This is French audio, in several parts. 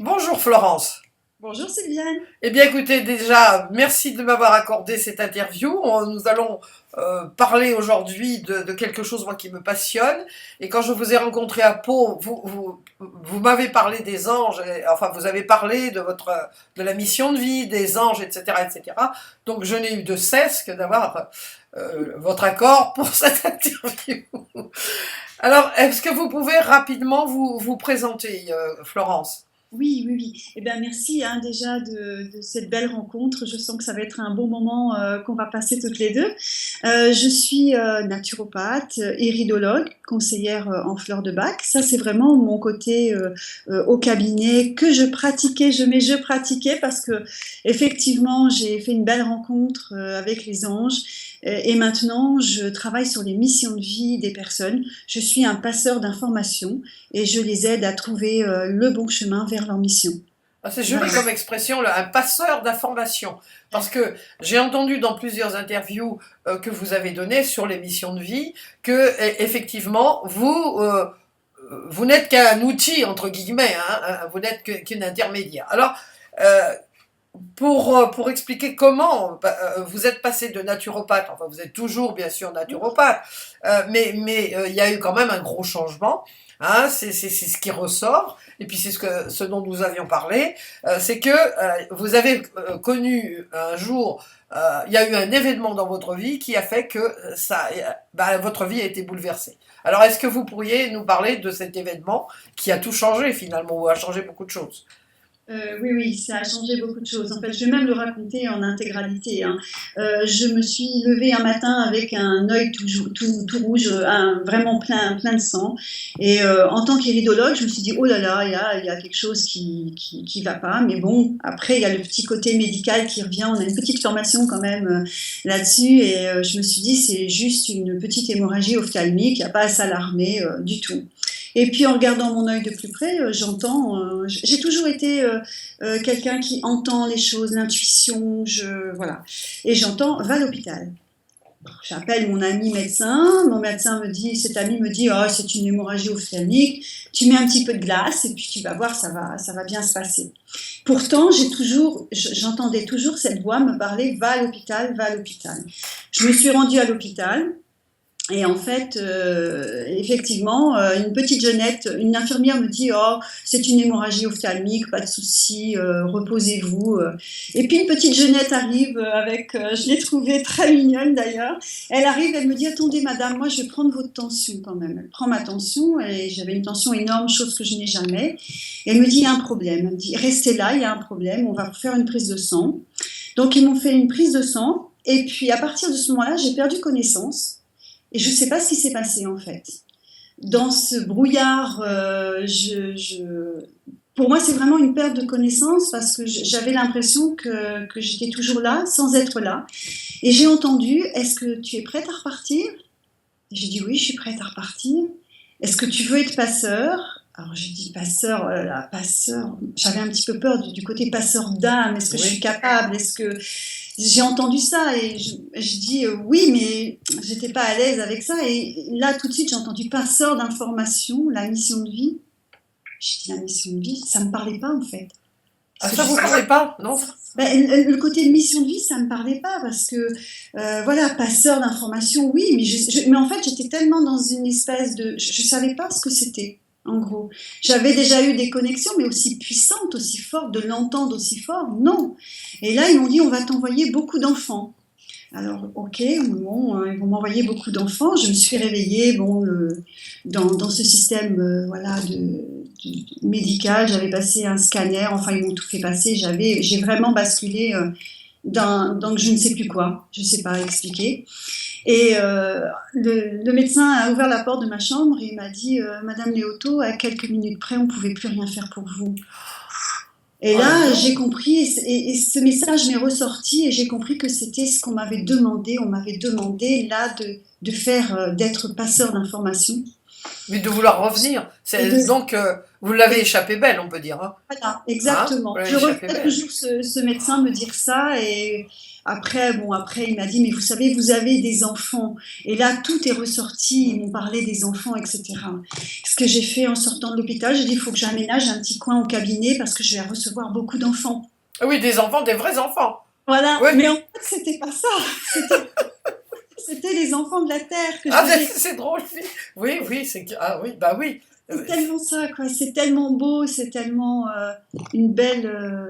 Bonjour Florence. Bonjour Sylviane. Eh bien écoutez, déjà, merci de m'avoir accordé cette interview. Nous allons parler aujourd'hui de quelque chose moi qui me passionne. Et quand je vous ai rencontré à Pau, vous m'avez parlé des anges, enfin vous avez parlé de la mission de vie, des anges, etc., etc. Donc je n'ai eu de cesse que d'avoir votre accord pour cette interview. Alors, est-ce que vous pouvez rapidement vous présenter, Florence? Oui, oui, oui. Eh bien, merci déjà de cette belle rencontre. Je sens que ça va être un bon moment qu'on va passer toutes les deux. Je suis naturopathe, iridologue, conseillère en fleurs de bac. Ça, c'est vraiment mon côté au cabinet que je pratiquais. Je pratiquais parce que effectivement, j'ai fait une belle rencontre avec les anges. Et maintenant, je travaille sur les missions de vie des personnes. Je suis un passeur d'informations et je les aide à trouver le bon chemin vers leur mission. Ah, c'est joli Voilà. comme expression, là, un passeur d'informations. Parce que j'ai entendu dans plusieurs interviews que vous avez données sur les missions de vie que, effectivement, vous n'êtes qu'un outil, entre guillemets, hein, vous n'êtes qu'une intermédiaire. Alors, euh, pour expliquer comment vous êtes passé de naturopathe, enfin vous êtes toujours bien sûr naturopathe, mais il y a eu quand même un gros changement, hein, c'est ce qui ressort, et puis c'est ce dont nous avions parlé, c'est que vous avez connu un jour, il y a eu un événement dans votre vie qui a fait que votre vie a été bouleversée. Alors est-ce que vous pourriez nous parler de cet événement qui a tout changé finalement, ou a changé beaucoup de choses? Oui, oui, ça a changé beaucoup de choses. En fait, je vais même le raconter en intégralité, hein. Je me suis levée un matin avec un œil tout rouge, vraiment plein de sang. Et en tant qu'iridologue, je me suis dit, oh là là, il y a quelque chose qui va pas. Mais bon, après, il y a le petit côté médical qui revient. On a une petite formation quand même là-dessus. Et je me suis dit, c'est juste une petite hémorragie ophtalmique, il n'y a pas à s'alarmer du tout. Et puis en regardant mon œil de plus près, j'entends. J'ai toujours été quelqu'un qui entend les choses, l'intuition, voilà. Et j'entends, va à l'hôpital. J'appelle mon ami médecin. Mon médecin me dit, cet ami me dit, oh, c'est une hémorragie ophtalmique. Tu mets un petit peu de glace et puis tu vas voir, ça va bien se passer. Pourtant, j'entendais toujours cette voix me parler, va à l'hôpital, va à l'hôpital. Je me suis rendue à l'hôpital. Et en fait, effectivement, une petite jeunette, une infirmière me dit, oh, c'est une hémorragie ophtalmique, pas de souci, reposez-vous. Et puis une petite jeunette arrive avec, je l'ai trouvée très mignonne d'ailleurs. Elle arrive, elle me dit, attendez madame, moi je vais prendre votre tension quand même. Elle prend ma tension et j'avais une tension énorme, chose que je n'ai jamais. Et elle me dit, il y a un problème. Elle me dit, restez là, il y a un problème, on va vous faire une prise de sang. Donc ils m'ont fait une prise de sang et puis à partir de ce moment-là, j'ai perdu connaissance. Et je ne sais pas ce qui s'est passé en fait. Dans ce brouillard, pour moi, c'est vraiment une perte de connaissance parce que j'avais l'impression que j'étais toujours là, sans être là. Et j'ai entendu, est-ce que tu es prête à repartir? J'ai dit oui, je suis prête à repartir. Est-ce que tu veux être passeur? Alors j'ai dit passeur, passeur. J'avais un petit peu peur du côté passeur d'âme. Est-ce que je suis Oui. capable? Est-ce que j'ai entendu ça et je dis oui, mais j'étais pas à l'aise avec ça. Et là, tout de suite, j'ai entendu passeur d'information, la mission de vie. J'ai dit la mission de vie, ça me parlait pas en fait. Ah, Parce que ça vous parlait pas, non? le côté mission de vie, ça me parlait pas parce que voilà, passeur d'information, oui, mais en fait, j'étais tellement dans une espèce de, je savais pas ce que c'était. En gros, j'avais déjà eu des connexions, mais aussi puissantes, aussi fortes, de l'entendre aussi fort, non. Et là, ils m'ont dit, on va t'envoyer beaucoup d'enfants. Alors, ok, bon, ils vont m'envoyer beaucoup d'enfants. Je me suis réveillée, bon, dans ce système, voilà, médical. J'avais passé un scanner. Enfin, ils m'ont tout fait passer. J'ai vraiment basculé dans je ne sais plus quoi. Je ne sais pas expliquer. Et le médecin a ouvert la porte de ma chambre et il m'a dit, Madame Léoto, à quelques minutes près, on ne pouvait plus rien faire pour vous. Et Oh là là, là. j'ai compris, et ce message m'est ressorti, et j'ai compris que c'était ce qu'on m'avait demandé. On m'avait demandé là de faire, d'être passeur d'informations. Mais de vouloir revenir. Et de, Donc, vous l'avez et échappé belle, on peut dire. Hein, voilà, hein, exactement. vous l'avez Je échappé reçois belle. toujours ce médecin me dire ça, et Après, bon, après, il m'a dit, mais vous savez, vous avez des enfants. Et là, tout est ressorti. Ils m'ont parlé des enfants, etc. Ce que j'ai fait en sortant de l'hôpital, j'ai dit, il faut que j'aménage un petit coin au cabinet parce que je vais recevoir beaucoup d'enfants. Ah oui, des enfants, des vrais enfants. Voilà. Oui. Mais en fait, c'était pas ça. C'était, c'était les enfants de la terre que je Ah, devais. c'est drôle. Oui, oui, ah oui, bah oui. C'est tellement ça, quoi. C'est tellement beau, c'est tellement une belle.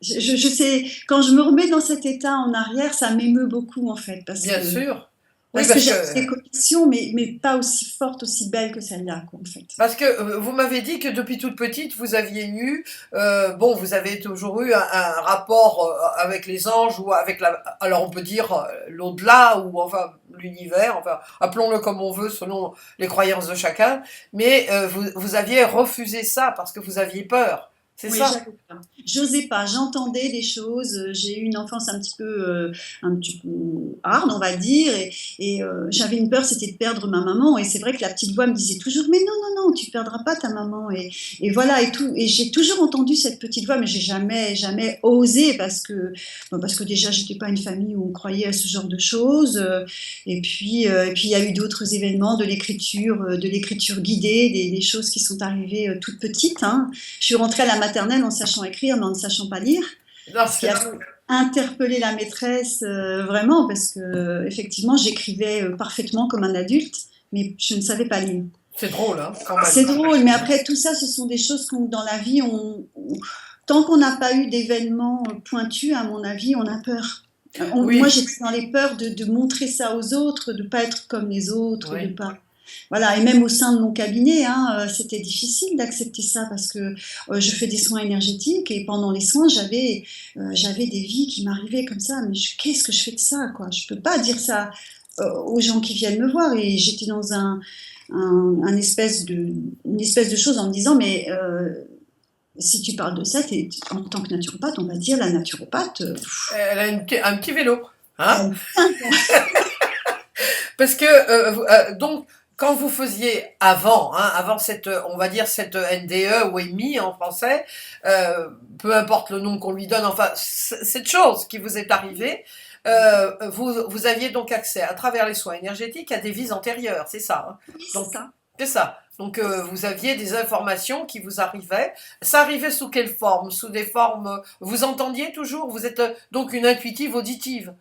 Je sais, quand je me remets dans cet état en arrière, ça m'émeut beaucoup en fait, Bien sûr. Oui, parce que parce j'ai que des connexions, mais pas aussi fortes, aussi belles que celle-là, quoi, en fait. vous m'avez dit que depuis toute petite, vous aviez eu, bon, vous avez toujours eu un rapport avec les anges ou avec alors on peut dire l'au-delà ou enfin l'univers, enfin appelons-le comme on veut selon les croyances de chacun, mais vous aviez refusé ça parce que vous aviez peur, c'est Oui, ça? j'osais pas, j'entendais des choses, j'ai eu une enfance un petit peu hard, on va dire, et j'avais une peur, c'était de perdre ma maman, et c'est vrai que la petite voix me disait toujours, mais non, non, non, tu perdras pas ta maman, et voilà, et tout, et j'ai toujours entendu cette petite voix, mais j'ai jamais osé, parce que déjà, j'étais pas une famille où on croyait à ce genre de choses, et puis il y a eu d'autres événements de l'écriture guidée, des choses qui sont arrivées toutes petites, hein. Je suis rentrée à la maternelle en sachant écrire, mais en ne sachant pas lire, Non, ce qui a interpellé la maîtresse vraiment, parce que effectivement, j'écrivais parfaitement comme un adulte, mais je ne savais pas lire. c'est drôle, hein, quand même. C'est drôle, mais après tout ça, ce sont des choses qu'on, dans la vie, tant qu'on n'a pas eu d'événements pointus, à mon avis, on a peur. Moi, Oui, j'étais dans les peurs de montrer ça aux autres, de pas être comme les autres, de oui. pas. Voilà, et même au sein de mon cabinet, hein, c'était difficile d'accepter ça parce que je fais des soins énergétiques et pendant les soins, j'avais des vies qui m'arrivaient comme ça. Mais qu'est-ce que je fais de ça, quoi? Je peux pas dire ça aux gens qui viennent me voir. Et j'étais dans un une espèce de chose en me disant, mais si tu parles de ça, en tant que naturopathe, on va dire la naturopathe. Elle a un petit vélo, hein? Elle- Parce que donc quand vous faisiez avant, hein, avant cette, on va dire cette NDE ou EMI en français, peu importe le nom qu'on lui donne, enfin cette chose qui vous est arrivée, vous aviez donc accès à travers les soins énergétiques à des vies antérieures, c'est ça, hein? oui, c'est Donc ça. c'est ça. Donc vous aviez des informations qui vous arrivaient. Ça arrivait sous quelle forme? Sous des formes. Vous entendiez toujours? Vous êtes donc une intuitive auditive,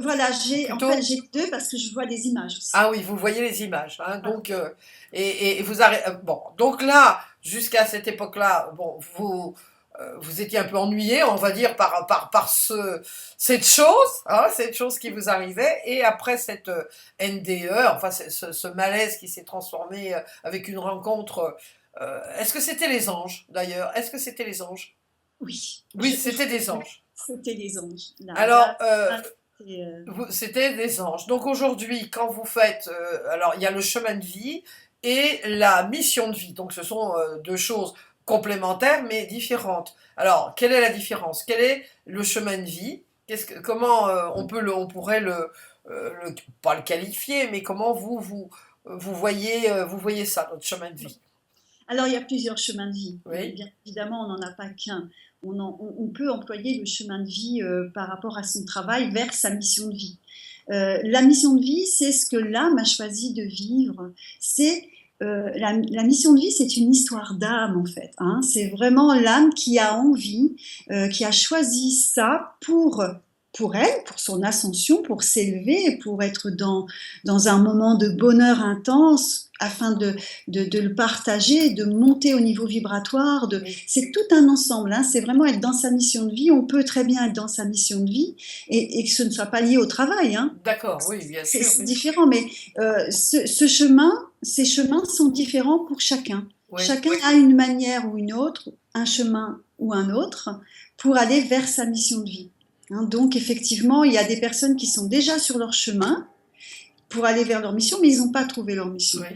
Voilà, en fait, plutôt? j'ai deux parce que je vois des images aussi. Ah oui, vous voyez les images, hein, Voilà. donc et vous arrêtez. Bon, donc là, jusqu'à cette époque-là, bon, vous étiez un peu ennuyé, on va dire, par cette chose, hein, cette chose qui vous arrivait, et après cette NDE, enfin ce malaise qui s'est transformé avec une rencontre. Est-ce que c'était les anges, d'ailleurs? Est-ce que c'était les anges? Oui, Oui, c'était des anges. c'était les anges. Alors, C'était, C'était des anges. Donc aujourd'hui, quand vous faites, alors il y a le chemin de vie et la mission de vie. Donc ce sont deux choses complémentaires mais différentes. Alors quelle est la différence? Quel est le chemin de vie? Comment on pourrait pas le qualifier, mais comment vous voyez ça, notre chemin de vie? Alors, il y a plusieurs chemins de vie. Oui, Bien évidemment, on n'en a pas qu'un. On peut employer le chemin de vie par rapport à son travail vers sa mission de vie. La mission de vie, c'est ce que l'âme a choisi de vivre. La mission de vie, c'est une histoire d'âme en fait, hein. C'est vraiment l'âme qui a envie, qui a choisi ça pour elle, pour son ascension, pour s'élever, pour être dans un moment de bonheur intense, afin de le partager, de monter au niveau vibratoire. oui, C'est tout un ensemble, hein. C'est vraiment être dans sa mission de vie. On peut très bien être dans sa mission de vie et que ce ne soit pas lié au travail, hein. d'accord, oui, bien sûr, C'est oui, différent, mais ces chemins sont différents pour chacun. oui, Chacun a une manière ou une autre, un chemin ou un autre, pour aller vers sa mission de vie, hein. Donc effectivement, il y a des personnes qui sont déjà sur leur chemin pour aller vers leur mission, mais ils n'ont pas trouvé leur mission. oui.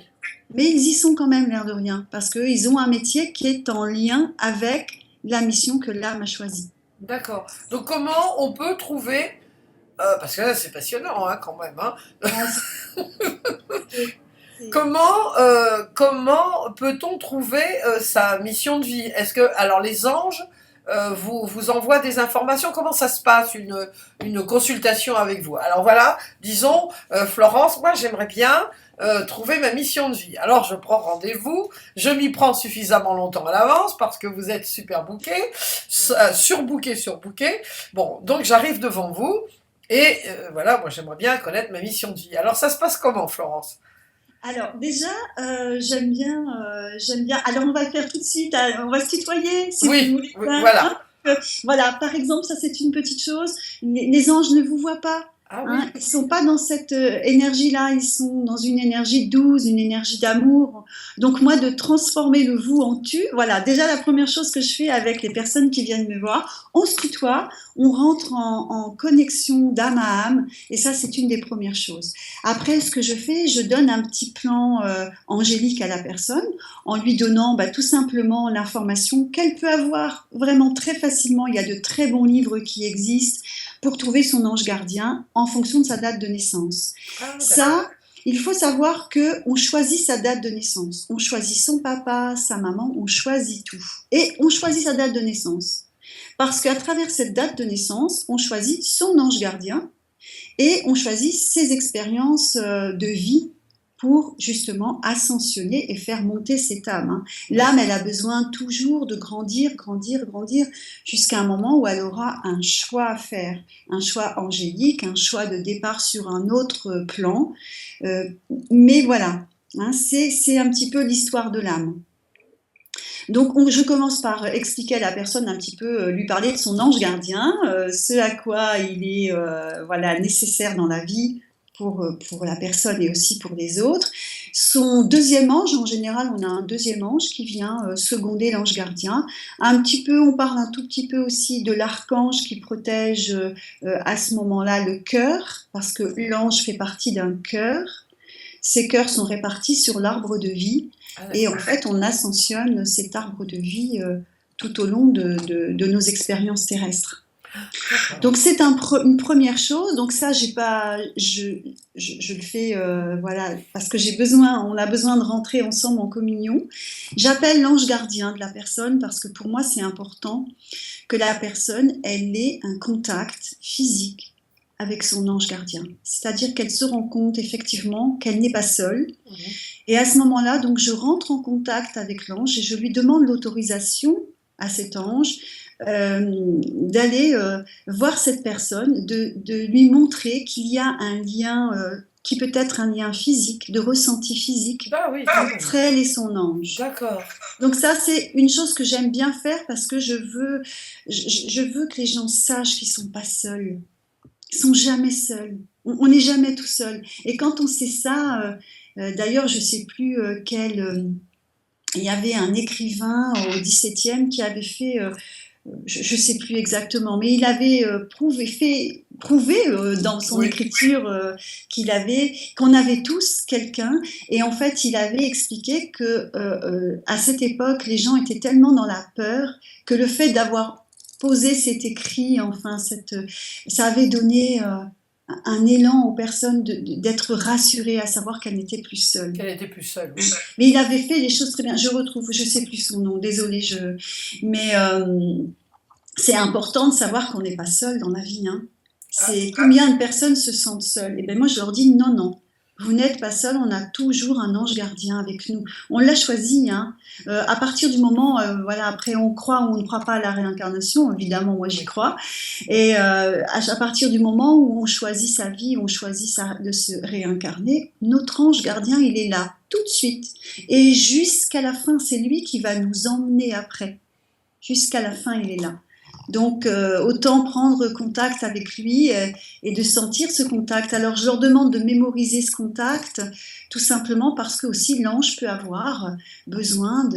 Mais ils y sont quand même, l'air de rien, parce qu'ils ont un métier qui est en lien avec la mission que l'âme a choisie. D'accord. Donc comment on peut trouver parce que là, c'est passionnant, hein, quand même, hein. Ah, Comment peut-on trouver sa mission de vie? Est-ce que, alors les anges, vous envoie des informations. Comment ça se passe une consultation avec vous? Alors voilà, disons, Florence, moi j'aimerais bien trouver ma mission de vie. Alors je prends rendez-vous, je m'y prends suffisamment longtemps à l'avance parce que vous êtes super booké, surbooké. Bon, donc j'arrive devant vous et voilà, moi j'aimerais bien connaître ma mission de vie. Alors ça se passe comment, Florence? Alors déjà, j'aime bien. Alors on va le faire tout de suite. On va se tutoyer si vous Oui, voulez oui, bien, voilà. hein. Voilà, par exemple, ça c'est une petite chose. Les anges ne vous voient pas. Ah oui, Hein, ils sont pas dans cette énergie-là, ils sont dans une énergie douce, une énergie d'amour. Donc moi, de transformer le vous en tu, voilà, déjà la première chose que je fais avec les personnes qui viennent me voir, on se tutoie, on rentre en connexion d'âme à âme, et ça c'est une des premières choses. Après, ce que je fais, je donne un petit plan angélique à la personne, en lui donnant tout simplement l'information qu'elle peut avoir vraiment très facilement. Il y a de très bons livres qui existent pour trouver son ange gardien en fonction de sa date de naissance. ah, d'accord. Ça, il faut savoir que on choisit sa date de naissance. On choisit son papa, sa maman, on choisit tout. Et on choisit sa date de naissance. Parce qu'à travers cette date de naissance, on choisit son ange gardien et on choisit ses expériences de vie pour justement ascensionner et faire monter cette âme. Hein. L'âme, elle a besoin toujours de grandir, grandir, grandir, jusqu'à un moment où elle aura un choix à faire, un choix angélique, un choix de départ sur un autre plan. Euh, mais voilà, hein, c'est un petit peu l'histoire de l'âme. Donc, je commence par expliquer à la personne un petit peu, lui parler de son ange gardien, ce à quoi il est voilà, nécessaire dans la vie pour la personne et aussi pour les autres. Son deuxième ange, en général, on a un deuxième ange qui vient seconder l'ange gardien. Un petit peu, on parle un tout petit peu aussi de l'archange qui protège à ce moment-là le cœur, parce que l'ange fait partie d'un cœur. Ces cœurs sont répartis sur l'arbre de vie. Ah, Et en d'accord. fait, on ascensionne cet arbre de vie tout au long de nos expériences terrestres. Donc c'est une première chose. Donc ça, j'ai pas, je le fais voilà parce que on a besoin de rentrer ensemble en communion. J'appelle l'ange gardien de la personne parce que pour moi c'est important que la personne elle ait un contact physique avec son ange gardien. C'est-à-dire qu'elle se rend compte effectivement qu'elle n'est pas seule. Mhm. Et à ce moment-là, donc je rentre en contact avec l'ange et je lui demande l'autorisation à cet ange d'aller voir cette personne, de lui montrer qu'il y a un lien qui peut être un lien physique, de ressenti physique Ah oui, entre elle et son ange. d'accord. Donc ça, c'est une chose que j'aime bien faire parce que je veux que les gens sachent qu'ils sont pas seuls. Ils sont jamais seuls. On n'est jamais tout seul. Et quand on sait ça, d'ailleurs, je sais plus il y avait un écrivain au XVIIe qui avait fait, je sais plus exactement, mais il avait prouvé dans son Oui. écriture qu'on avait tous quelqu'un. Et en fait, il avait expliqué que à cette époque, les gens étaient tellement dans la peur que le fait d'avoir posé cet écrit, enfin, ça avait donné un élan aux personnes d'être rassurées, à savoir qu'elles n'étaient plus seules. Qu'elle était plus seule, oui. Mais il avait fait les choses très bien. Je sais plus son nom, désolée. Mais c'est important de savoir qu'on n'est pas seul dans la vie. Hein. C'est combien de personnes se sentent seules. Et ben moi je leur dis non, non. Vous n'êtes pas seul, on a toujours un ange gardien avec nous. On l'a choisi. Hein. À partir du moment, voilà, après on croit ou on ne croit pas à la réincarnation, évidemment, moi j'y crois. Et à partir du moment où on choisit sa vie, on choisit de se réincarner, notre ange gardien, il est là tout de suite. Et jusqu'à la fin, c'est lui qui va nous emmener après. Jusqu'à la fin, il est là. Donc, autant prendre contact avec lui et de sentir ce contact. Alors, je leur demande de mémoriser ce contact, tout simplement parce que aussi l'ange peut avoir besoin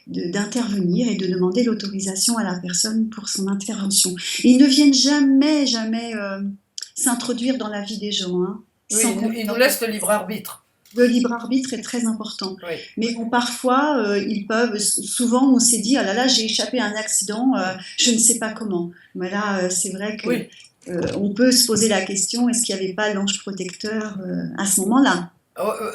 d'intervenir et de demander l'autorisation à la personne pour son intervention. Et ils ne viennent jamais s'introduire dans la vie des gens. Hein, Oui, ils nous laissent le libre arbitre. Le libre arbitre est très important. Oui. Mais bon, parfois, souvent on s'est dit, ah là là, j'ai échappé à un accident, je ne sais pas comment. Mais là, c'est vrai que Oui. on peut se poser la question, est-ce qu'il n'y avait pas l'ange protecteur à ce moment-là?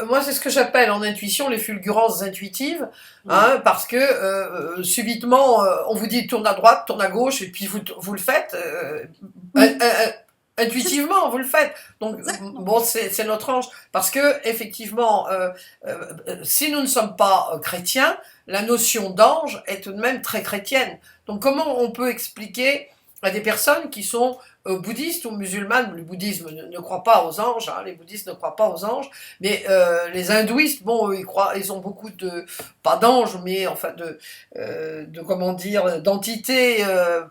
Moi, c'est ce que j'appelle en intuition les fulgurances intuitives, hein, parce que subitement, on vous dit tourne à droite, tourne à gauche, et puis vous le faites. Oui, Intuitivement, vous le faites. Donc, exactement. bon, c'est notre ange. Parce que, effectivement, si nous ne sommes pas chrétiens, la notion d'ange est tout de même très chrétienne. Donc, comment on peut expliquer à des personnes qui sont bouddhistes ou musulmanes, le bouddhisme ne croit pas aux anges, hein, les bouddhistes ne croient pas aux anges, mais les hindouistes, bon, eux, ils ont beaucoup de, pas d'anges, mais enfin de comment dire, d'entités,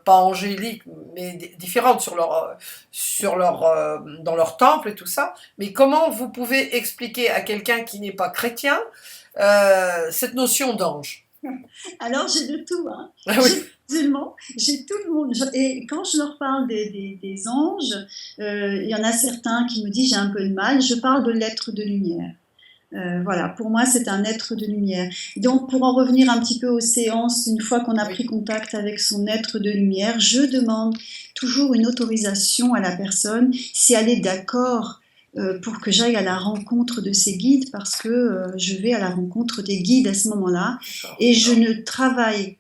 pas angéliques, mais différentes dans leur temple et tout ça. Mais comment vous pouvez expliquer à quelqu'un qui n'est pas chrétien cette notion d'ange? Alors, j'ai de tout, hein. Ah oui, J'ai musulmans, j'ai tout le monde. Et quand je leur parle des anges, il y en a certains qui me disent j'ai un peu de mal. Je parle de l'être de lumière. Voilà, pour moi, c'est un être de lumière. Donc, pour en revenir un petit peu aux séances, une fois qu'on a oui, pris contact avec son être de lumière, je demande toujours une autorisation à la personne si elle est d'accord pour que j'aille à la rencontre de ses guides, parce que je vais à la rencontre des guides à ce moment-là, d'accord. et je ne travaille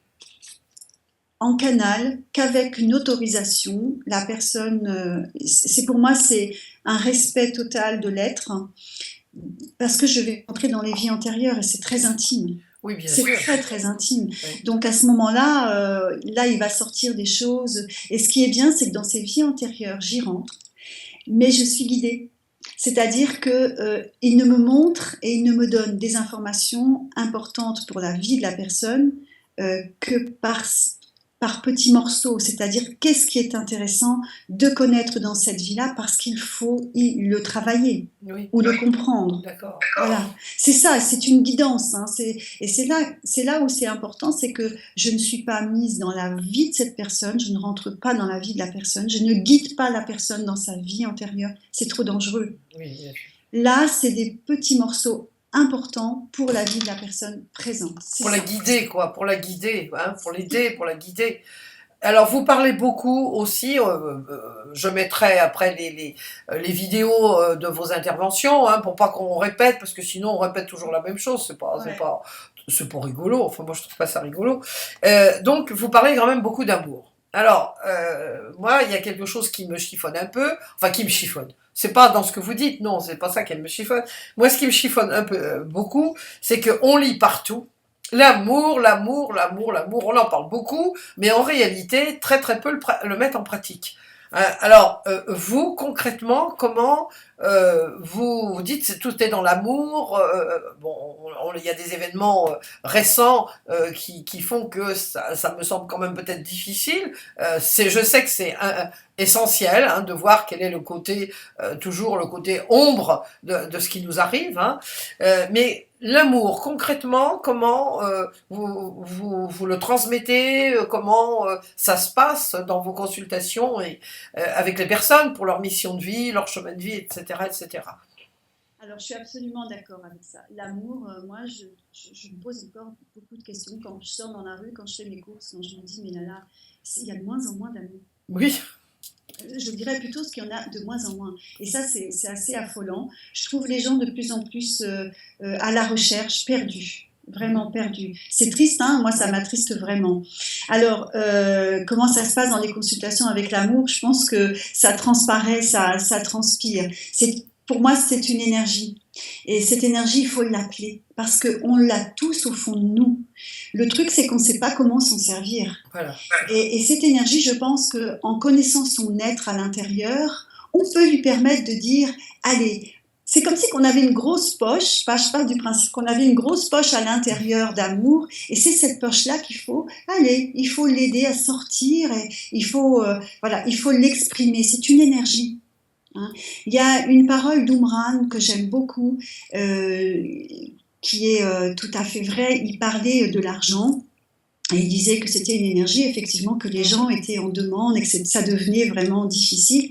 en canal qu'avec une autorisation. La personne, c'est pour moi, c'est un respect total de l'être, parce que je vais entrer dans les vies antérieures et c'est très intime. Oui, bien C'est sûr. très très intime. Oui, Donc à ce moment-là, là il va sortir des choses. Et ce qui est bien, c'est que dans ces vies antérieures, j'y rentre, mais je suis guidée. C'est-à-dire que il ne me montre et il ne me donne des informations importantes pour la vie de la personne que par petits morceaux. C'est-à-dire qu'est-ce qui est intéressant de connaître dans cette vie-là parce qu'il faut le travailler oui, ou le comprendre. d'accord. Voilà, c'est ça, c'est une guidance, hein, et c'est là où c'est important, c'est que je ne suis pas mise dans la vie de cette personne, je ne rentre pas dans la vie de la personne, je ne guide pas la personne dans sa vie antérieure, c'est trop dangereux. Oui, bien sûr. Là, c'est des petits morceaux importants pour la vie de la personne présente, c'est Pour la ça. guider, quoi, pour la guider, hein, pour l'aider, pour la guider. Alors, vous parlez beaucoup aussi, je mettrai après les vidéos de vos interventions, hein, pour pas qu'on répète, parce que sinon on répète toujours la même chose, Ouais. c'est pas rigolo, enfin moi je trouve pas ça rigolo. Donc, vous parlez quand même beaucoup d'amour. Alors, moi, il y a quelque chose qui me chiffonne un peu, enfin qui me chiffonne. C'est pas dans ce que vous dites, non, c'est pas ça qui me chiffonne. Moi, ce qui me chiffonne un peu, beaucoup, c'est qu'on lit partout, l'amour, l'amour, l'amour, l'amour, on en parle beaucoup, mais en réalité, très très peu le mettent en pratique. Alors, vous, concrètement, comment vous dites que tout est dans l'amour? Bon, il y a des événements récents qui font que ça me semble quand même peut-être difficile. Je sais que c'est essentiel, hein, de voir quel est le côté, toujours le côté ombre de ce qui nous arrive, hein. Mais l'amour, concrètement, comment vous le transmettez, comment ça se passe dans vos consultations et avec les personnes pour leur mission de vie, leur chemin de vie, etc., etc. Alors, je suis absolument d'accord avec ça. L'amour, moi, je me pose encore beaucoup de questions quand je sors dans la rue, quand je fais mes courses, quand je me dis, mais là, il y a de moins en moins d'amour. Oui, Je dirais plutôt ce qu'il y en a de moins en moins. Et ça, c'est assez affolant. Je trouve les gens de plus en plus à la recherche, perdus. Vraiment perdus. C'est triste, hein, moi ça m'attriste vraiment. Alors, comment ça se passe dans les consultations avec l'amour? Je pense que ça transparaît, ça transpire. Pour moi, c'est une énergie. Et cette énergie, il faut l'appeler. Parce qu'on l'a tous au fond de nous. Le truc, c'est qu'on ne sait pas comment s'en servir. voilà. Et cette énergie, je pense qu'en connaissant son être à l'intérieur, on peut lui permettre de dire, allez, c'est comme si on avait une grosse poche, je parle du principe qu'on avait une grosse poche à l'intérieur d'amour, et c'est cette poche-là qu'il faut, allez, il faut l'aider à sortir, et voilà, il faut l'exprimer, c'est une énergie. Hein. Il y a une parole d'Umran que j'aime beaucoup, qui est tout à fait vraie, il parlait de l'argent, et il disait que c'était une énergie, effectivement, que les gens étaient en demande et que ça devenait vraiment difficile.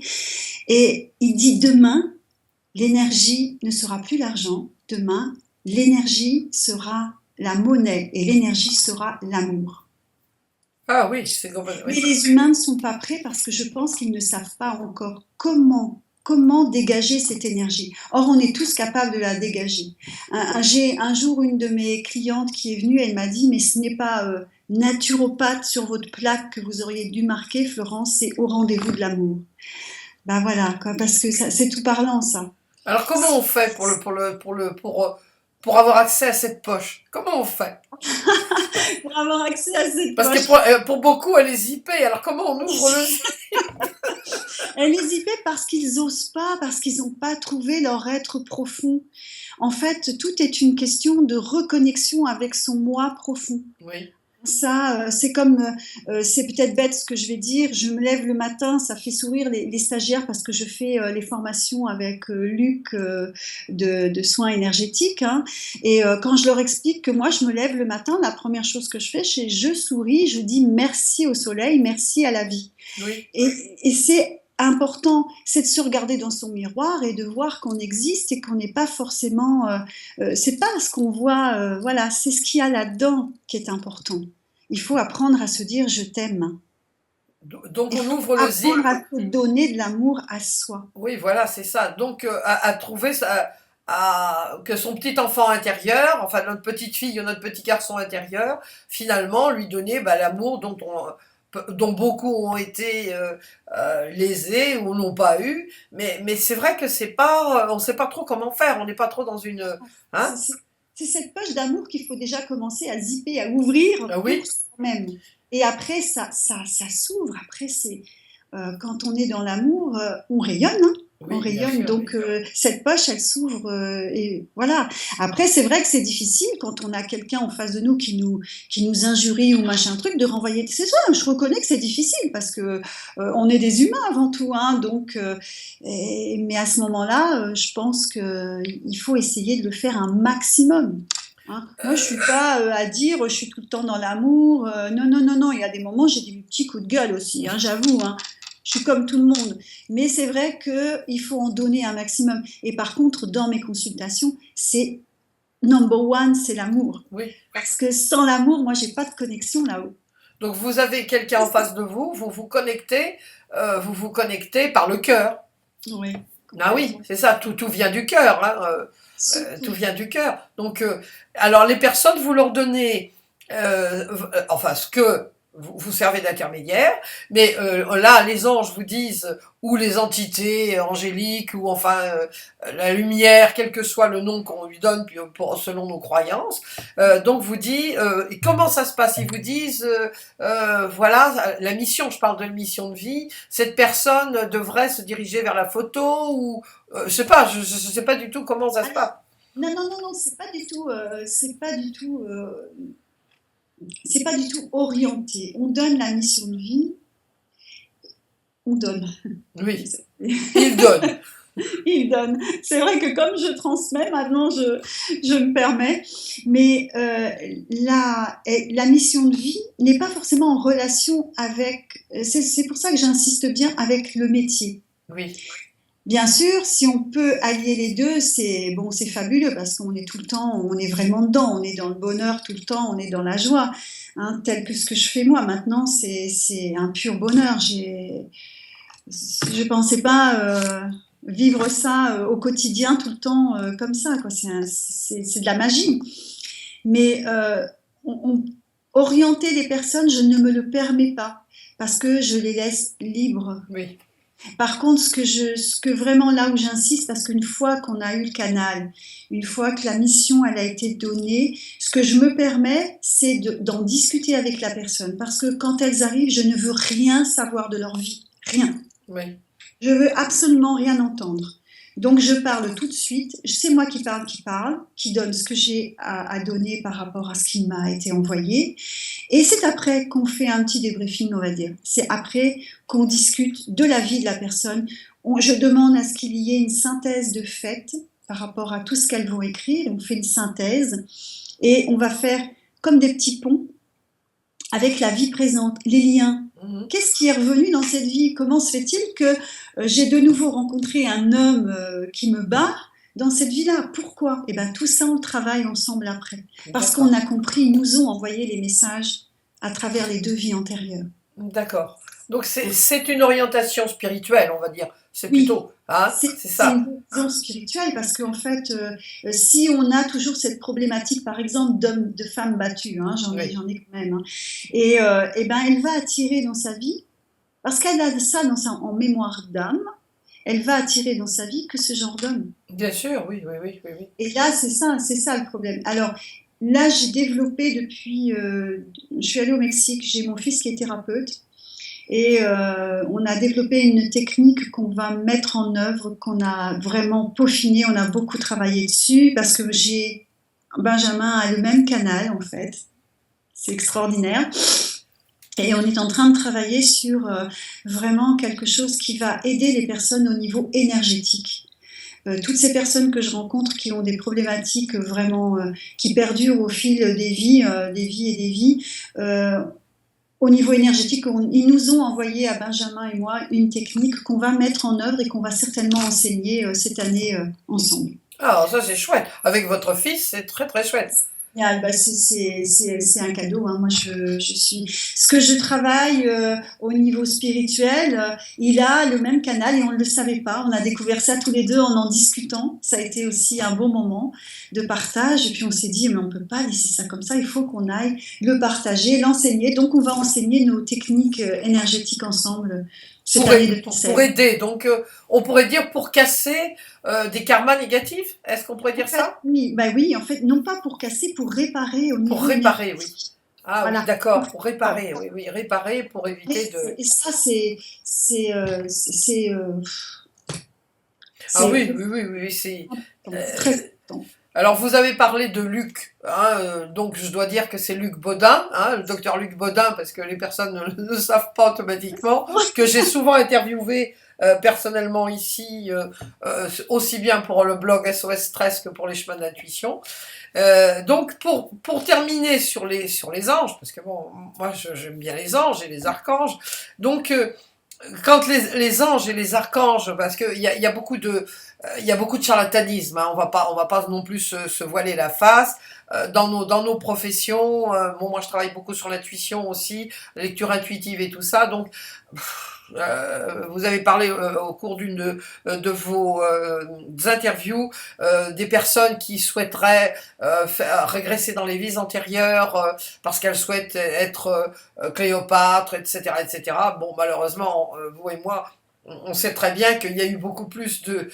Et il dit demain, l'énergie ne sera plus l'argent. Demain, l'énergie sera la monnaie et l'énergie sera l'amour. Ah oui, c'est complètement. Mais Oui. les humains ne sont pas prêts parce que je pense qu'ils ne savent pas encore comment comment dégager cette énergie. Or, on est tous capables de la dégager. J'ai un jour une de mes clientes qui est venue, elle m'a dit, mais ce n'est pas naturopathe sur votre plaque que vous auriez dû marquer, Florence, c'est au rendez-vous de l'amour. Ben voilà, quoi, parce que c'est tout parlant, ça. Alors comment on fait pour avoir accès à cette poche? Comment on fait? Pour avoir accès à cette Parce que poche. pour beaucoup, elle est zippée. Alors comment on ouvre le zip? Elle hésitait parce qu'ils osent pas, parce qu'ils n'ont pas trouvé leur être profond. En fait, tout est une question de reconnexion avec son moi profond. Oui, Ça, c'est comme, c'est peut-être bête ce que je vais dire, je me lève le matin, ça fait sourire les stagiaires parce que je fais les formations avec Luc de soins énergétiques. Hein, et quand je leur explique que moi, je me lève le matin, la première chose que je fais, c'est je souris, je dis merci au soleil, merci à la vie. oui. Et c'est important, c'est de se regarder dans son miroir et de voir qu'on existe et qu'on n'est pas forcément... c'est pas ce qu'on voit, voilà, c'est ce qu'il y a là-dedans qui est important. Il faut apprendre à se dire je t'aime. Donc Il on faut ouvre le zip. apprendre à se donner de l'amour à soi. Oui, voilà, c'est ça. Donc à trouver que son petit enfant intérieur, enfin notre petite fille ou notre petit garçon intérieur, finalement lui donner l'amour dont beaucoup ont été lésés ou n'ont pas eu. Mais c'est vrai que c'est pas, on sait pas trop comment faire. On n'est pas trop dans une, C'est hein? c'est cette poche d'amour qu'il faut déjà commencer à zipper, à ouvrir Ah pour oui, soi-même. Et après, ça s'ouvre. Après, c'est quand on est dans l'amour, on rayonne. Hein. On oui, bien rayonne. sûr. Donc, cette poche, elle s'ouvre. Et voilà. Après, c'est vrai que c'est difficile quand on a quelqu'un en face de nous qui nous injurie ou machin truc, de renvoyer. C'est ça, je reconnais que c'est difficile parce que on est des humains avant tout. Hein, donc, mais à ce moment-là, je pense qu'il faut essayer de le faire un maximum. Hein. Moi, je suis pas à dire je suis tout le temps dans l'amour. Non, non, non, non. Il y a des moments, j'ai des petits coups de gueule aussi, hein, j'avoue. Hein. Je suis comme tout le monde. Mais c'est vrai qu'il faut en donner un maximum. Et par contre, dans mes consultations, c'est number one, c'est l'amour. Oui. Parce que sans l'amour, moi, j'ai pas de connexion là-haut. Donc vous avez quelqu'un en face de vous, vous vous connectez par le cœur. Oui. Ah oui, c'est ça, tout vient du cœur, hein, tout vient du cœur. Donc, alors les personnes, vous leur donnez, enfin, ce que vous servez d'intermédiaire, mais là, les anges vous disent, ou les entités angéliques, ou enfin la lumière, quel que soit le nom qu'on lui donne selon nos croyances, donc vous dit, et comment ça se passe? Ils vous disent, voilà, la mission, je parle de mission de vie, cette personne devrait se diriger vers la photo, ou je sais pas, je sais pas du tout comment ça se passe. Non, non, non, non, c'est pas du tout orienté. On donne la mission de vie, on donne. Oui, il donne. Il donne. C'est vrai que comme je transmets, maintenant je me permets, mais la mission de vie n'est pas forcément en relation avec, c'est pour ça que j'insiste bien avec le métier. Oui. Bien sûr, si on peut allier les deux, c'est bon, c'est fabuleux parce qu'on est tout le temps, on est vraiment dedans, on est dans le bonheur tout le temps, on est dans la joie, hein, tel que ce que je fais moi maintenant, c'est un pur bonheur. Je pensais pas vivre ça au quotidien tout le temps comme ça, quoi. C'est de la magie. Mais orienter les personnes, je ne me le permets pas parce que je les laisse libres. Oui. Par contre, ce que vraiment là où j'insiste, parce qu'une fois qu'on a eu le canal, une fois que la mission elle a été donnée, ce que je me permets, c'est d'en discuter avec la personne, parce que quand elles arrivent, je ne veux rien savoir de leur vie, rien. Oui. Je veux absolument rien entendre. Donc je parle tout de suite, c'est moi qui parle, qui donne ce que j'ai à donner par rapport à ce qui m'a été envoyé. Et c'est après qu'on fait un petit débriefing, on va dire. C'est après qu'on discute de la vie de la personne. Je demande à ce qu'il y ait une synthèse de fait par rapport à tout ce qu'elles vont écrire. On fait une synthèse et on va faire comme des petits ponts avec la vie présente, les liens. Qu'est-ce qui est revenu dans cette vie? Comment se fait-il que j'ai de nouveau rencontré un homme qui me bat dans cette vie-là? Pourquoi? Eh bien, tout ça, on le travaille ensemble après. Parce qu'on a compris, ils nous ont envoyé les messages à travers les deux vies antérieures. D'accord. Donc c'est une orientation spirituelle, on va dire. C'est Oui, plutôt, hein, c'est c'est ça. une vision spirituelle parce qu'en fait, si on a toujours cette problématique, par exemple, d'hommes, de femmes battues, hein, Oui. j'en ai quand même, hein, et ben, elle va attirer dans sa vie, parce qu'elle a ça en mémoire d'âme, elle va attirer dans sa vie que ce genre d'homme. Bien sûr, oui, oui, oui, oui, oui. Et là, c'est ça le problème. Alors, là, j'ai développé depuis, je suis allée au Mexique, j'ai mon fils qui est thérapeute, et on a développé une technique qu'on va mettre en œuvre, qu'on a vraiment peaufiné, on a beaucoup travaillé dessus, parce que Benjamin a le même canal, en fait. C'est extraordinaire. Et on est en train de travailler sur vraiment quelque chose qui va aider les personnes au niveau énergétique. Toutes ces personnes que je rencontre qui ont des problématiques vraiment qui perdurent au fil des vies et des vies, au niveau énergétique, ils nous ont envoyé à Benjamin et moi une technique qu'on va mettre en œuvre et qu'on va certainement enseigner cette année ensemble. Ah, ça c'est chouette. Avec votre fils, c'est très très chouette. Bah, c'est un cadeau. Hein. Moi, je suis. Ce que je travaille au niveau spirituel, il a le même canal et on ne le savait pas. On a découvert ça tous les deux en discutant. Ça a été aussi un beau moment de partage. Et puis on s'est dit, mais on ne peut pas laisser ça comme ça. Il faut qu'on aille le partager, l'enseigner. Donc on va enseigner nos techniques énergétiques ensemble cette année de Pour Pixel. aider. Donc, on pourrait dire pour casser des karmas négatifs. Est-ce qu'on pourrait dire ça? Oui, bah oui, en fait, non pas pour casser, pour réparer au Pour niveau réparer, oui. énergétique. Ah oui, Voilà. d'accord, pour réparer, oui, oui, réparer pour éviter de... Et ça, c'est, euh, c'est, euh, Ah c'est oui, oui, oui, oui, c'est... très euh, important. alors, vous avez parlé de Luc, hein, donc je dois dire que c'est Luc Baudin, hein, le docteur Luc Baudin, parce que les personnes ne savent pas automatiquement, que j'ai souvent interviewé personnellement ici, aussi bien pour le blog SOS Stress que pour les chemins d'intuition. Donc, pour terminer sur les anges, parce que bon, moi j'aime bien les anges et les archanges, donc quand les anges et les archanges, parce qu'il y a beaucoup de, il y a beaucoup de charlatanisme, hein, on va pas non plus se voiler la face dans nos professions. Bon, moi je travaille beaucoup sur l'intuition aussi, la lecture intuitive et tout ça, donc vous avez parlé au cours d'une de vos interviews des personnes qui souhaiteraient régresser dans les vies antérieures parce qu'elles souhaitent être Cléopâtre, etc., etc. Bon, malheureusement, vous et moi, on sait très bien qu'il y a eu beaucoup plus de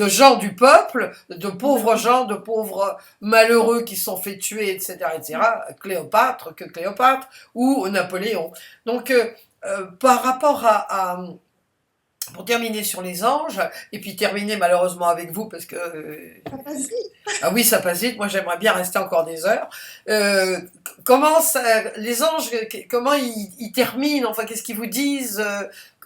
gens du peuple, de pauvres gens, de pauvres malheureux qui se sont fait tuer, etc., etc., Cléopâtre que Cléopâtre ou Napoléon. Donc, par rapport pour terminer sur les anges, et puis terminer malheureusement avec vous, parce que... Ça passe vite. ah oui, ça passe vite, moi j'aimerais bien rester encore des heures. Comment les anges, comment ils terminent, enfin qu'est-ce qu'ils vous disent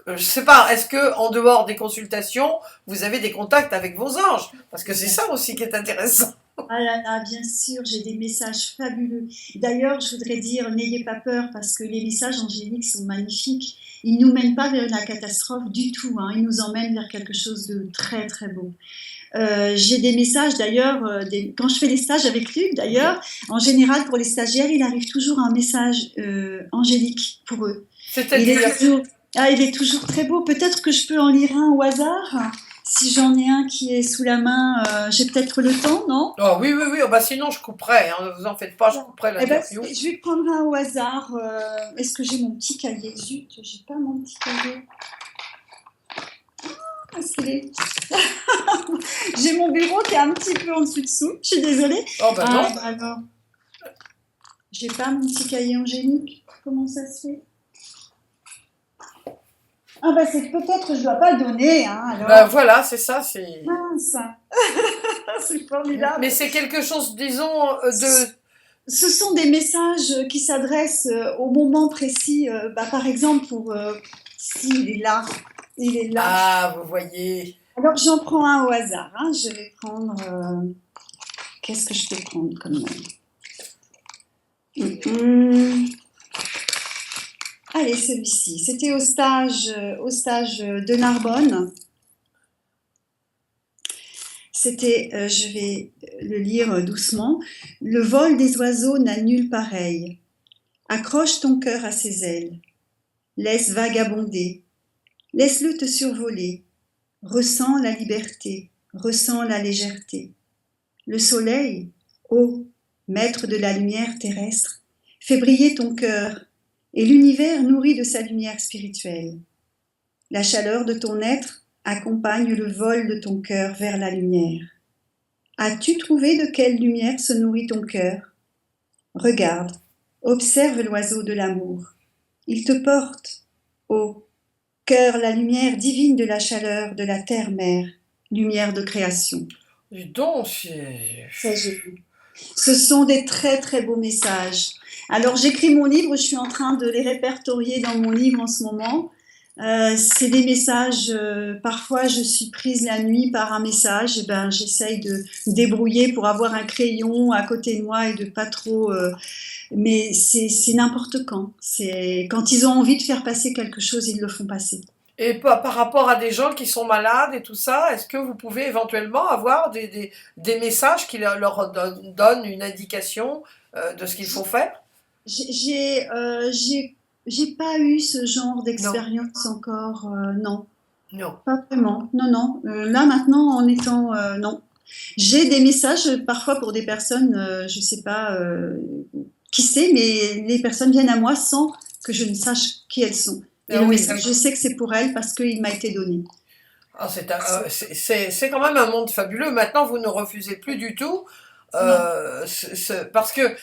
je sais pas, est-ce que en dehors des consultations, vous avez des contacts avec vos anges? Parce que c'est ça aussi qui est intéressant. Ah là là, bien sûr, j'ai des messages fabuleux. D'ailleurs, je voudrais dire, n'ayez pas peur parce que les messages angéliques sont magnifiques. Ils ne nous mènent pas vers la catastrophe du tout, hein. Ils nous emmènent vers quelque chose de très très beau. J'ai des messages d'ailleurs, quand je fais des stages avec Luc d'ailleurs, en général pour les stagiaires, il arrive toujours un message angélique pour eux. C'est-à-dire, Il est toujours très beau. Peut-être que je peux en lire un au hasard. Si j'en ai un qui est sous la main, j'ai peut-être le temps, non? oh oui, oui, oui, oh, bah sinon je couperai, hein, vous en faites pas, je couperai Eh ben, l'interview. je vais prendre un au hasard. Est-ce que j'ai mon petit cahier? Zut, j'ai pas mon petit cahier. Est-ce qu'il est... J'ai mon bureau qui est un petit peu en dessous. Je suis désolée. Oh bah non. Bah alors, j'ai pas mon petit cahier angélique. Comment ça se fait? Ah bah c'est peut-être je dois pas le donner, hein, alors. Bah voilà, c'est ça, c'est... Mince. C'est formidable. Mais c'est quelque chose, disons, de... Ce sont des messages qui s'adressent au moment précis. Par exemple, si il est là, il est là. Ah, vous voyez. Alors j'en prends un au hasard. Hein. Je vais prendre. Qu'est-ce que je peux prendre comme. Allez, celui-ci. C'était au stage de Narbonne. C'était, je vais le lire doucement. Le vol des oiseaux n'a nul pareil. Accroche ton cœur à ses ailes. laisse vagabonder, laisse-le te survoler, ressens la liberté, ressens la légèreté. Le soleil, ô maître de la lumière terrestre, fait briller ton cœur, et l'univers nourrit de sa lumière spirituelle. La chaleur de ton être accompagne le vol de ton cœur vers la lumière. As-tu trouvé de quelle lumière se nourrit ton cœur? Regarde, observe l'oiseau de l'amour. Il te porte, ô cœur, la lumière divine de la chaleur de la terre-mère, lumière de création. Dis donc, Ça, j'ai vu. Ce sont des très très beaux messages. Alors j'écris mon livre, je suis en train de les répertorier dans mon livre en ce moment. C'est des messages, parfois je suis prise la nuit par un message, et ben j'essaye de me débrouiller pour avoir un crayon à côté de moi et de pas trop... mais c'est n'importe quand. C'est quand ils ont envie de faire passer quelque chose, ils le font passer. et par rapport à des gens qui sont malades et tout ça, est-ce que vous pouvez éventuellement avoir des messages qui donnent une indication de ce qu'il faut faire? J'ai pas eu ce genre Non, d'expérience encore, non, non. pas vraiment. Non, non. Là maintenant, en étant, non. J'ai des messages parfois pour des personnes, je sais pas qui c'est, mais les personnes viennent à moi sans que je ne sache qui elles sont. Et Ah le oui, message, je sais que c'est pour elles parce qu'il m'a été donné. ah, c'est quand même un monde fabuleux. Maintenant, vous ne refusez plus du tout. Non. Parce que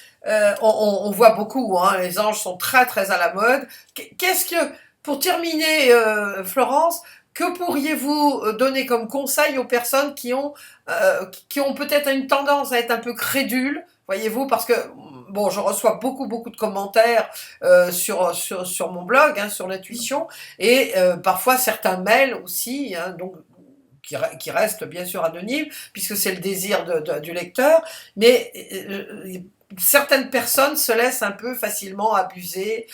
on voit beaucoup, hein, les anges sont très très à la mode. Qu'est-ce que, pour terminer, Florence, que pourriez-vous donner comme conseil aux personnes qui ont peut-être une tendance à être un peu crédules, voyez-vous, parce que bon, je reçois beaucoup de commentaires sur mon blog, hein, sur l'intuition, et parfois certains mails aussi, hein, donc qui reste bien sûr anonyme, puisque c'est le désir du lecteur, mais certaines personnes se laissent un peu facilement abuser.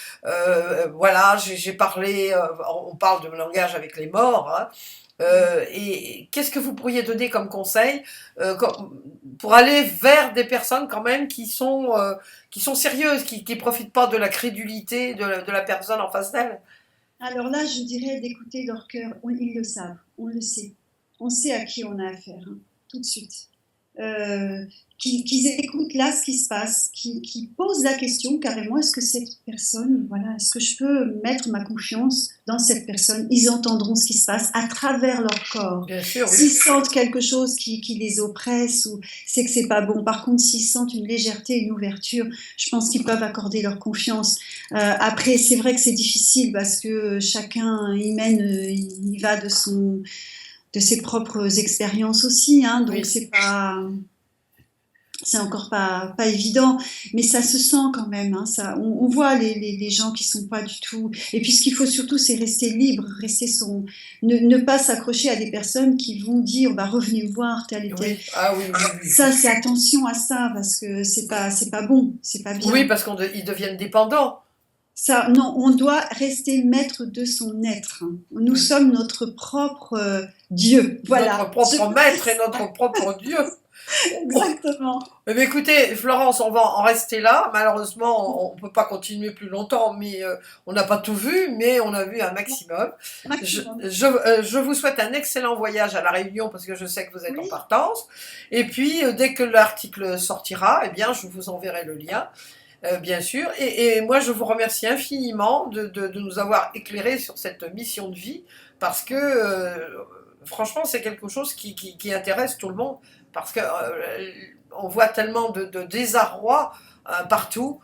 Voilà, j'ai parlé, on parle de langage avec les morts, hein, et qu'est-ce que vous pourriez donner comme conseil pour aller vers des personnes quand même qui sont sérieuses, qui profitent pas de la crédulité de la personne en face d'elle? Alors là, je dirais d'écouter leur cœur. Ils le savent, on le sait. On sait à qui on a affaire, hein, tout de suite. Euh, qu'ils écoutent là ce qui se passe, qu'ils posent la question carrément, est-ce que cette personne, voilà, est-ce que je peux mettre ma confiance dans cette personne? Ils entendront ce qui se passe à travers leur corps. Bien sûr, oui. S'ils sentent quelque chose qui les oppresse, ou c'est que c'est pas bon. Par contre, s'ils sentent une légèreté, une ouverture, je pense qu'ils peuvent accorder leur confiance. Après, c'est vrai que c'est difficile parce que chacun y mène, il va de ses propres expériences aussi, hein, donc Oui. c'est encore pas évident, mais ça se sent quand même, hein, ça, on voit les gens qui sont pas du tout. Et puis ce qu'il faut surtout, c'est rester libre, ne pas s'accrocher à des personnes qui vont dire, bah revenez me voir, tel et tel. Oui, ah oui, oui, oui. Ça, c'est attention à ça parce que c'est pas bon, c'est pas Oui, bien. parce qu'ils deviennent dépendants. Ça, non, on doit rester maître de son être, hein. Nous Oui. sommes notre propre Dieu. Notre Voilà. propre maître et notre propre Dieu. Bon, Exactement. eh bien, écoutez, Florence, on va en rester là. Malheureusement, on ne peut pas continuer plus longtemps, mais on n'a pas tout vu, mais on a vu un maximum. Maximum. Je vous souhaite un excellent voyage à La Réunion parce que je sais que vous êtes en Oui. partance. Et puis, dès que l'article sortira, eh bien, je vous enverrai le lien. Bien sûr. Et moi, je vous remercie infiniment de nous avoir éclairés sur cette mission de vie, parce que franchement, c'est quelque chose qui intéresse tout le monde, parce que on voit tellement de désarroi partout,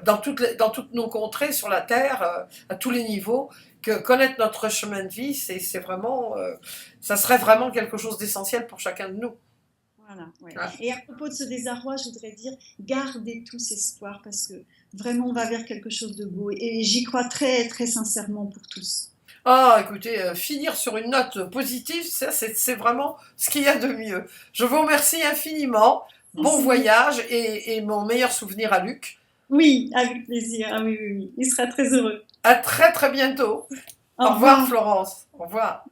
dans toutes nos contrées sur la Terre, à tous les niveaux, que connaître notre chemin de vie, c'est vraiment, ça serait vraiment quelque chose d'essentiel pour chacun de nous. Voilà, ouais. Ah. Et à propos de ce désarroi, je voudrais dire, gardez tous espoir parce que vraiment on va vers quelque chose de beau. Et j'y crois très, très sincèrement pour tous. Ah, écoutez, finir sur une note positive, ça, c'est vraiment ce qu'il y a de mieux. Je vous remercie infiniment. Bon Merci. voyage et mon meilleur souvenir à Luc. Oui, avec plaisir. Ah oui, oui, oui. Il sera très heureux. À très très bientôt. Au Au revoir revoir. Florence. Au revoir.